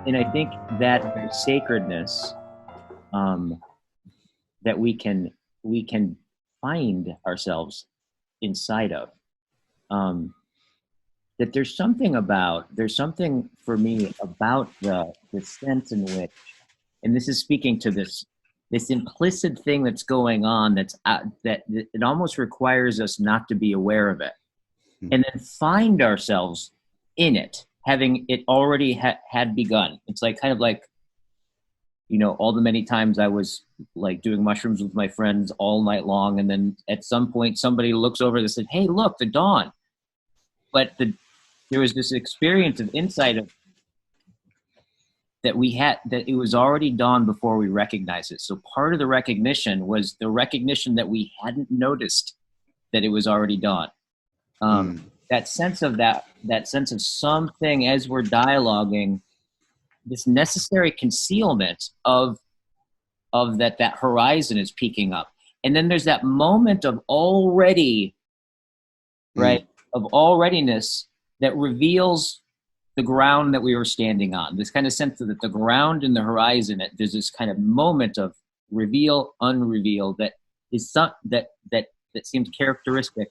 and I think that sacredness, um, that we can find ourselves inside of. Um, that there's something for me about the sense in which, and this is speaking to this implicit thing that's going on that it almost requires us not to be aware of it, and then find ourselves in it, having it already had begun. It's like kind of like, all the many times I was like doing mushrooms with my friends all night long, and then at some point somebody looks over and said, "Hey, look, the dawn." But there was this experience of insight of that we had, that it was already dawn before we recognized it. So part of the recognition was the recognition that we hadn't noticed that it was already dawn. That sense of that sense of something as we're dialoguing, this necessary concealment of that horizon is peeking up. And then there's that moment of already, right, of alreadiness that reveals the ground that we were standing on. This kind of sense that the ground and the horizon, there's this kind of moment of reveal, unreveal, that is that seems characteristic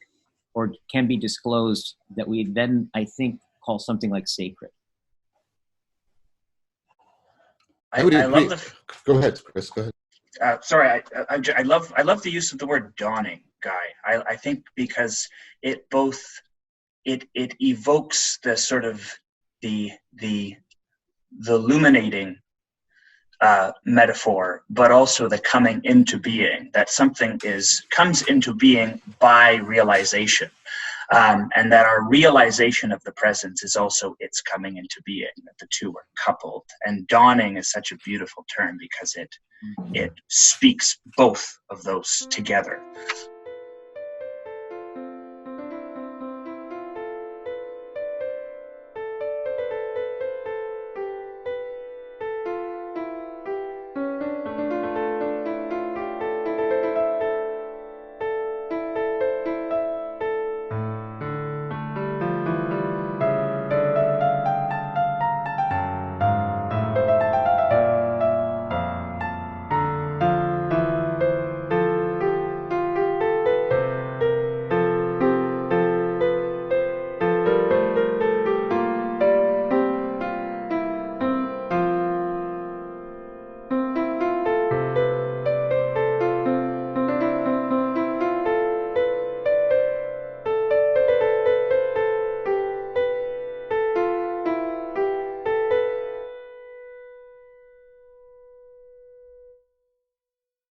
or can be disclosed, that we then, I think, call something like sacred. I would agree. Go ahead, Chris. Go ahead. Sorry, I love the use of the word dawning, Guy. I think because it evokes the sort of the illuminating metaphor, but also the coming into being, that something comes into being by realization, and that our realization of the presence is also its coming into being, that the two are coupled. And dawning is such a beautiful term because it speaks both of those together.